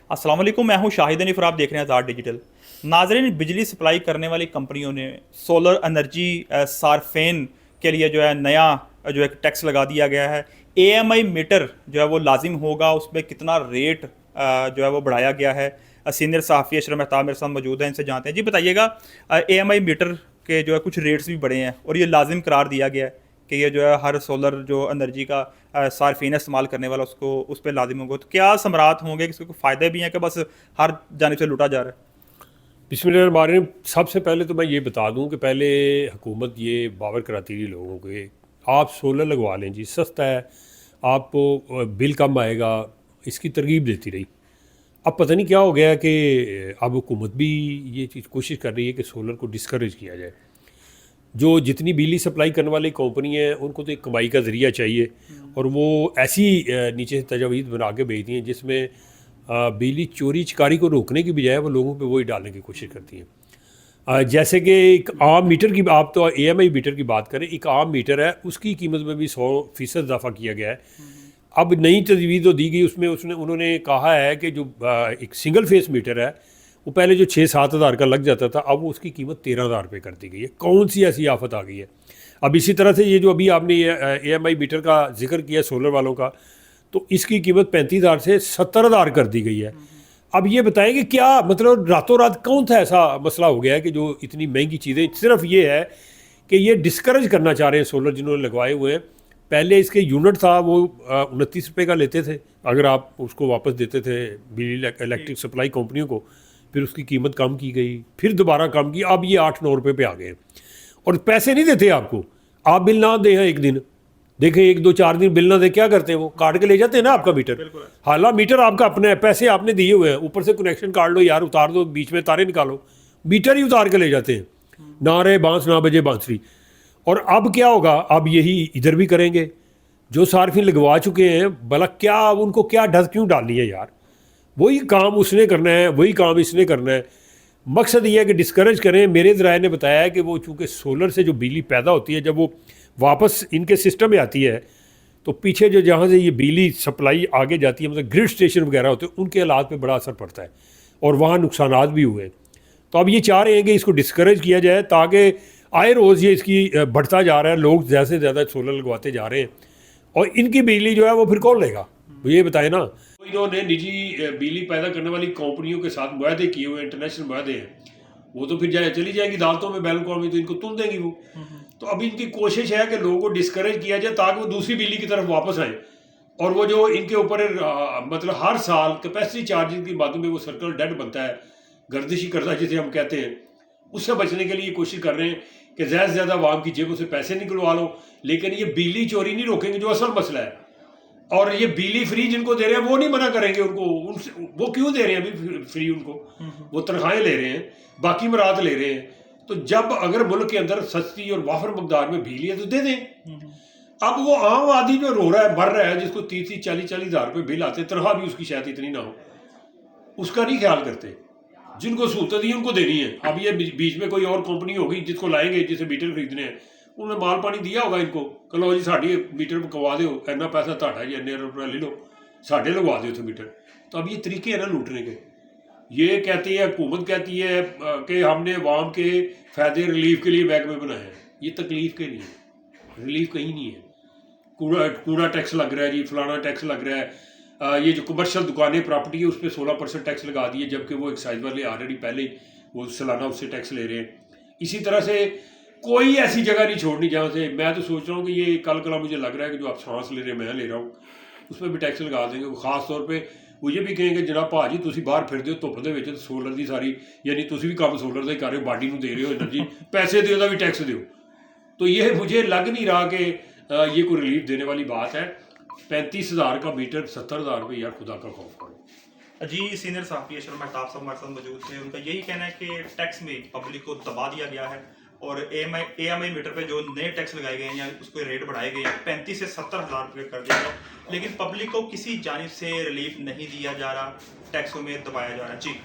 अस्सलाम वालेकुम, मैं हूं शाहिद अनीफ और आप देख रहे हैं आज़ाद डिजिटल। नाज़रीन, बिजली सप्लाई करने वाली कंपनियों ने सोलर एनर्जी सार्फेन के लिए जो है नया जो है टैक्स लगा दिया गया है। एएमआई मीटर जो है वो लाजिम होगा, उसमें कितना रेट जो है वो बढ़ाया गया है। सीनियर सहाफ़ी अशरफ मेहताब मेरे साथ मौजूद हैं, इनसे जानते हैं। जी बताइएगा, एएमआई मीटर के जो है कुछ रेट्स भी बढ़े हैं और ये लाजिम करार दिया गया है कि ये जो है हर सोलर जो एनर्जी का सार्फिन इस्तेमाल करने वाला उसको उस पर लाजिम होगा। तो क्या समरात होंगे, किसी को फ़ायदे भी हैं कि बस हर जानिब से लूटा जा रहा है? बिस्मिल्लाहिर्रहमानिर्रहीम। सबसे पहले तो मैं ये बता दूं कि पहले हुकूमत ये बावर कराती थी लोगों को, आप सोलर लगवा लें जी, सस्ता है, आपको बिल कम आएगा, इसकी तरगीब देती रही। अब पता नहीं क्या हो गया कि अब हुकूमत भी ये चीज़ कोशिश कर रही है कि सोलर को डिस्करेज किया जाए। जो जितनी बिजली सप्लाई करने वाली कंपनी है उनको तो एक कमाई का ज़रिया चाहिए, और वो ऐसी नीचे से तजावीज़ बना के भेजती हैं जिसमें बिजली चोरी चकारी को रोकने की बजाय वो लोगों पे वही डालने की कोशिश करती हैं। जैसे कि एक आम मीटर की, आप तो एएमआई मीटर की बात करें, एक आम मीटर है उसकी कीमत में भी 100% इजाफा किया गया है। अब नई तजवीज़ तो दी गई, उसमें उन्होंने कहा है कि जो एक सिंगल फेस मीटर है वो पहले जो 6-7 हज़ार का लग जाता था, अब वो उसकी कीमत 13,000 रुपये कर दी गई है। कौन सी ऐसी आफत आ गई है? अब इसी तरह से ये जो अभी आपने एएमआई मीटर का जिक्र किया सोलर वालों का, तो इसकी कीमत 35,000 से 70,000 कर दी गई है। अब ये बताएं कि क्या मतलब रातों रात कौन सा ऐसा मसला हो गया है कि जो इतनी महंगी चीज़ें, सिर्फ ये है कि ये डिस्करेज करना चाह रहे हैं सोलर जिन्होंने लगवाए हुए हैं। पहले इसके यूनिट था वो 29 रुपये का लेते थे, अगर आप उसको वापस देते थे बिजली इलेक्ट्रिक सप्लाई कंपनियों को, फिर उसकी कीमत कम की गई, फिर दोबारा कम की, अब ये 8-9 रुपये पे आ गए। और पैसे नहीं देते आपको, आप बिल ना दें एक दिन, देखें 1-2-4 दिन बिल ना दे, क्या करते हैं वो काट के ले जाते हैं ना आपका मीटर। हालांकि मीटर आपका अपना है, पैसे आपने दिए हुए हैं, ऊपर से कनेक्शन काट लो यार, उतार दो, बीच में तारे निकालो, मीटर ही उतार के ले जाते हैं। ना रहे बांस ना बजे बांसुरी। और अब क्या होगा, अब यही इधर भी करेंगे। जो सार्फिन लगवा चुके हैं, भला क्या उनको क्या ढस क्यों डालनी है यार? वही काम उसने करना है, वही काम इसने करना है। मकसद ये है कि डिस्करेज करें। मेरे ज़राए ने बताया है कि वो चूँकि सोलर से जो बिजली पैदा होती है, जब वो वापस इनके सिस्टम में आती है, तो पीछे जो जहाँ से ये बिजली सप्लाई आगे जाती है, मतलब ग्रिड स्टेशन वगैरह होते हैं, उनके हालात पे बड़ा असर पड़ता है और वहाँ नुकसानात भी हुए। तो अब ये चाह रहे हैं कि इसको डिस्करेज किया जाए, ताकि आए रोज़ ये इसकी बढ़ता जा रहा है, लोग ज़्यादा से ज़्यादा सोलर लगवाते जा रहे हैं, और इनकी बिजली जो है वो फिर कौन लेगा? ये बताए ना। इन्होंने निजी बिजली पैदा करने वाली कंपनियों के साथ मुआहदे किए हुए, इंटरनेशनल मुआहदे हैं, वो तो फिर चली जाएगी अदालतों में, बैन अवी तो इनको तुल देंगी वो। तो अभी इनकी कोशिश है कि लोगों को डिस्करेज किया जाए ताकि वो दूसरी बिजली की तरफ वापस आए, और वो जो इनके ऊपर मतलब हर साल कैपेसिटी चार्जिंग की माध्यम में वो सर्कल डेड बनता है, गर्दिशी कर्जा जिसे हम कहते हैं, उससे बचने के लिए कोशिश कर रहे हैं कि ज़्यादा से ज़्यादा आवाम की जेबों से पैसे निकलवा लो, लेकिन ये बिजली चोरी नहीं रोकेंगे जो असल मसला है। और ये बिजली फ्री जिनको दे रहे हैं वो नहीं मना करेंगे उनको, उनसे वो क्यों दे रहे हैं अभी फ्री उनको? वो तनख्वाहें ले रहे हैं, बाकी मराद ले रहे हैं। तो जब अगर मुल्क के अंदर सस्ती और वाफर मकदार में बिजली है तो दे दें। अब वो आम आदमी जो रो रहा है, मर रहा है, जिसको 30-40 हज़ार रुपये बिल आते, तनख्वाह भी उसकी शायद इतनी ना हो, उसका नहीं ख्याल करते। जिनको सहूलत दी उनको देनी है। अब ये बीच में कोई और कंपनी होगी जिसको लाएंगे, जिसे मीटर खरीदने हैं, उन्होंने माल पानी दिया होगा इनको, कहो जी साड़ी मीटर करवा दो, इतना पैसा ताड़ा जी, इन्ने रुपये ले लो, साढ़े लगवा दो थे मीटर। तो अब ये तरीके हैं ना लूटने के। ये कहती है हुकूमत, कहती है कि हमने अवाम के फ़ायदे रिलीफ के लिए महकमे बनाए हैं। ये तकलीफ के लिए, रिलीफ कहीं नहीं है। कूड़ा टैक्स लग रहा है जी, फलाना टैक्स लग रहा है। ये जो कमर्शियल दुकानें प्रॉपर्टी है उस पर 16% टैक्स लगा दिए, जबकि वो एक्साइज वाले ऑलरेडी पहले वो सालाना उससे टैक्स ले रहे हैं। इसी तरह से कोई ऐसी जगह नहीं छोड़नी जहाँ से, मैं तो सोच रहा हूँ कि ये कल मुझे लग रहा है कि जो आप सांस ले रहे हैं, मैं ले रहा हूँ, उसमें भी टैक्स लगा देंगे। खास तौर पे वो ये भी कहेंगे जनाब भाजी तुसी बाहर फिरदे हो धुप्प दे विच, सोलर की सारी, यानी तुसी भी काम सोलर का ही कर रहे हो, बाडी नूं दे रहे हो एनर्जी, पैसे दो का भी टैक्स दो। तो ये मुझे लग नहीं रहा कि ये कोई रिलीफ देने वाली बात है। 35,000 का मीटर 70,000 रुपये, यार खुदा का खौफ करो। जी, सीनियर सहाफ़ी अशरफ मेहताब साहब हमारे साथ मौजूद थे। उनका यही कहना है कि टैक्स में पब्लिक को दबा दिया गया है और एएमआई मीटर पे जो नए टैक्स लगाए गए हैं या उसके रेट बढ़ाए गए हैं 35 से 70 हज़ार रुपये कर दिया गया, लेकिन पब्लिक को किसी जानिब से रिलीफ नहीं दिया जा रहा, टैक्सों में दबाया जा रहा है। जी।